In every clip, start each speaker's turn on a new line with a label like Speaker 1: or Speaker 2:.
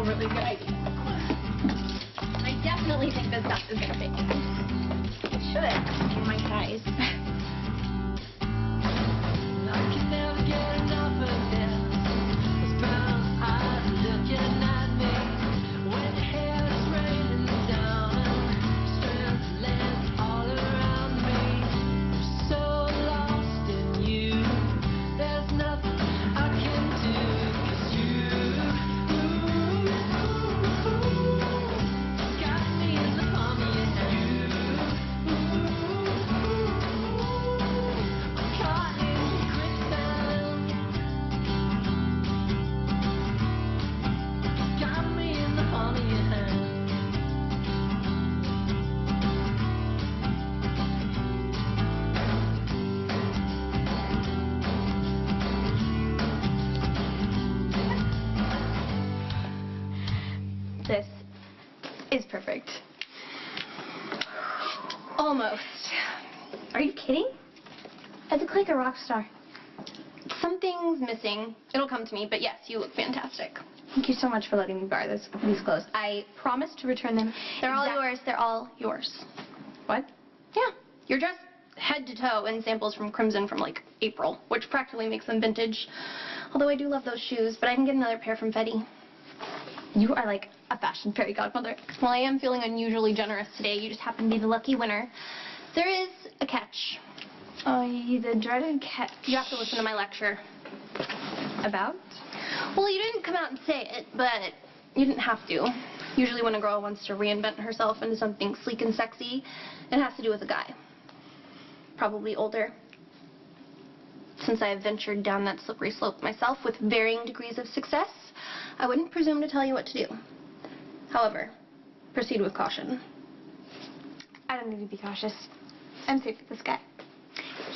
Speaker 1: really good idea. I definitely think this stuff is gonna fit you. It should, in my size.
Speaker 2: I can never get enough of this. Those brown eyes looking at me. When your hair is raining down and strength lands all around me. I'm so lost in you. There's nothing I can do. 'Cause you got me in the palm of your hand. I'm caught in quicksand. Got me in the palm of your hand.
Speaker 1: This is perfect. Almost. Are you kidding? I look like a rock star. Something's missing. It'll come to me, but yes, you look fantastic. Thank you so much for letting me borrow these clothes. I promise to return them. They're all yours. They're all yours. What? Yeah. You're dressed head to toe in samples from Crimson from like April, which practically makes them vintage. Although I do love those shoes, but I can get another pair from Fetty. You are like a fashion fairy godmother. Well, I am feeling unusually generous today. You just happen to be the lucky winner. There is a catch. Oh, the dreaded catch. You have to listen to my lecture. About? Well, you didn't come out and say it, but you didn't have to. Usually when a girl wants to reinvent herself into something sleek and sexy, it has to do with a guy. Probably older. Since I have ventured down that slippery slope myself with varying degrees of success, I wouldn't presume to tell you what to do. However, proceed with caution. I don't need to be cautious. I'm safe with this guy.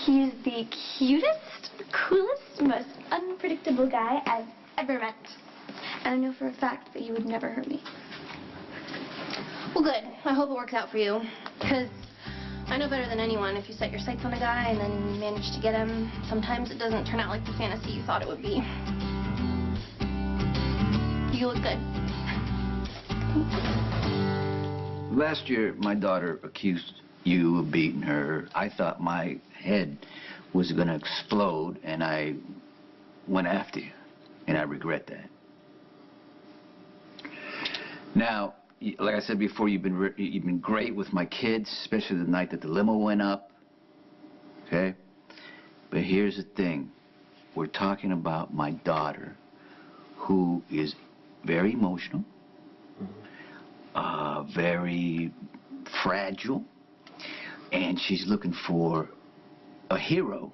Speaker 1: He's the cutest, coolest, most unpredictable guy I've ever met. And I know for a fact that he would never hurt me. Well, good. I hope it works out for you. Because I know better than anyone, if you set your sights on a guy and then manage to get him, sometimes it doesn't turn out like the fantasy you thought it would be. You look good.
Speaker 3: Last year, my daughter accused you of beating her. I thought my head was going to explode, and I went after you, and I regret that. Now, like I said before, you've been great with my kids, especially the night that the limo went up. Okay? But here's the thing. We're talking about my daughter, who is very emotional, very fragile, and she's looking for a hero.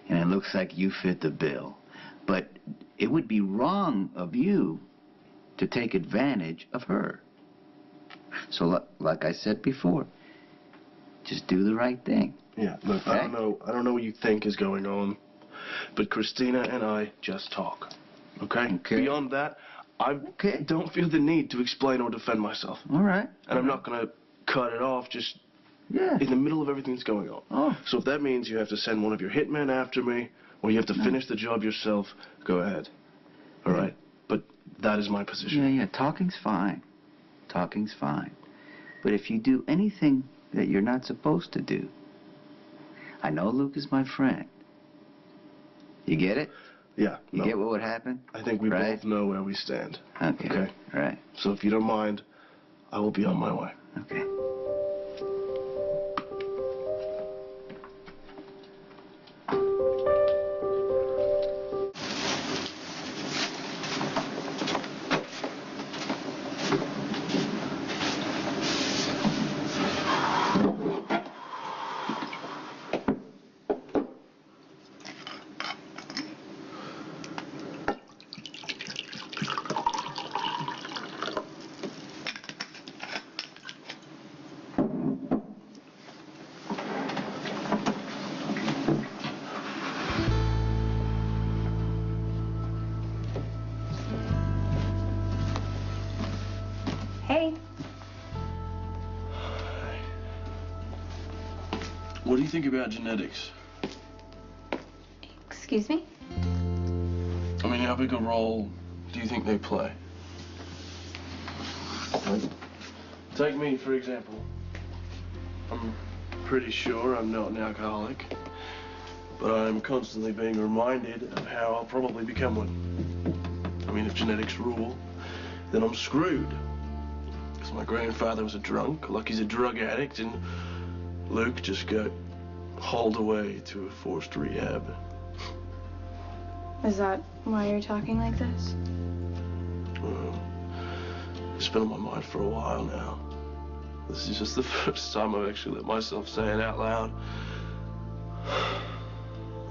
Speaker 3: And it looks like you fit the bill. But it would be wrong of you to take advantage of her. So like I said before, just do the right thing.
Speaker 4: Yeah, look,
Speaker 3: okay?
Speaker 4: I don't know what you think is going on, but Kristina and I just talk. Okay? Beyond that, I don't feel the need to explain or defend myself.
Speaker 3: All right.
Speaker 4: And I'm not going to cut it off just in the middle of everything that's going on.
Speaker 3: Oh.
Speaker 4: So if that means you have to send one of your hitmen after me, or you have to finish the job yourself, go ahead. All right? But that is my position.
Speaker 3: Yeah, talking's fine. Talking's fine. But if you do anything that you're not supposed to do, I know Luke is my friend. You get it?
Speaker 4: Yeah.
Speaker 3: You get what would happen?
Speaker 4: I think we both know where we stand.
Speaker 3: Okay.
Speaker 4: Okay?
Speaker 3: All right.
Speaker 4: So if you don't mind, I will be on my way.
Speaker 3: Okay.
Speaker 1: Hey.
Speaker 5: What do you think about genetics?
Speaker 1: Excuse me?
Speaker 5: I mean, how big a role do you think they play?
Speaker 4: Like, take me, for example. I'm pretty sure I'm not an alcoholic, but I'm constantly being reminded of how I'll probably become one. I mean, if genetics rule, then I'm screwed. Because my grandfather was a drunk, like he's a drug addict, and Luke just got hauled away to a forced rehab.
Speaker 1: Is that why you're talking like this?
Speaker 4: It's been on my mind for a while now. This is just the first time I've actually let myself say it out loud.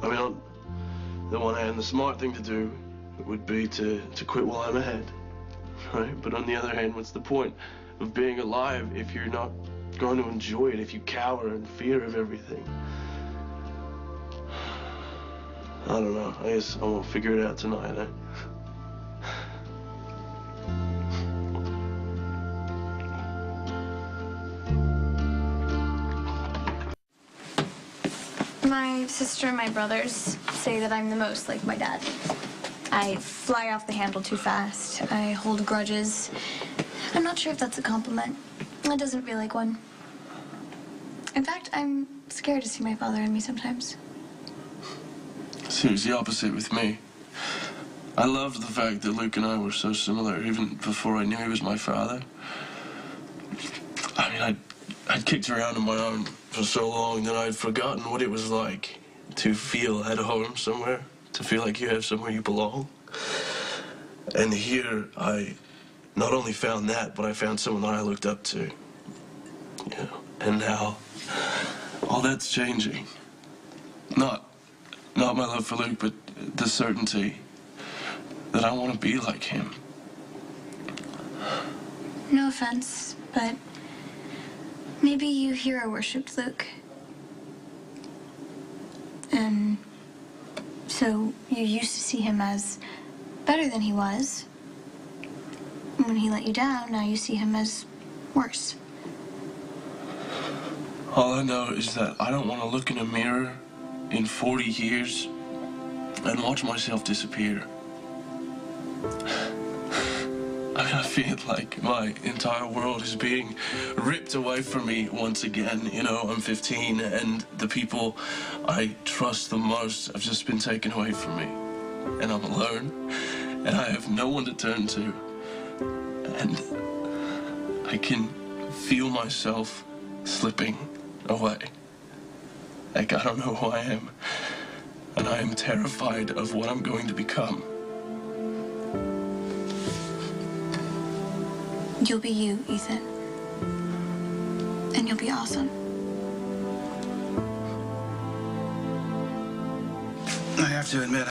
Speaker 4: I mean, on the one hand, the smart thing to do would be to quit while I'm ahead, right? But on the other hand, what's the point of being alive if you're not going to enjoy it, if you cower in fear of everything? I don't know. I guess I won't figure it out tonight, eh?
Speaker 1: My sister and my brothers say that I'm the most like my dad. I fly off the handle too fast. I hold grudges. I'm not sure if that's a compliment. It doesn't feel like one. In fact, I'm scared to see my father in me sometimes.
Speaker 4: See, it was the opposite with me. I loved the fact that Luke and I were so similar, even before I knew he was my father. I mean, I'd kicked around on my own for so long that I'd forgotten what it was like to feel at home somewhere, to feel like you have somewhere you belong. And here, I not only found that, but I found someone that I looked up to. You know, and now, all that's changing. Not my love for Luke, but the certainty that I want to be like him.
Speaker 1: No offense, but maybe you hero worshipped Luke. And so you used to see him as better than he was. And when he let you down, now you see him as worse.
Speaker 4: All I know is that I don't want to look in a mirror in 40 years and watch myself disappear. I feel like my entire world is being ripped away from me once again. You know, I'm 15 and the people I trust the most have just been taken away from me. And I'm alone and I have no one to turn to. And I can feel myself slipping away. Like, I don't know who I am. And I am terrified of what I'm going to become.
Speaker 1: You'll be you, Ethan. And you'll be awesome.
Speaker 6: I have to admit,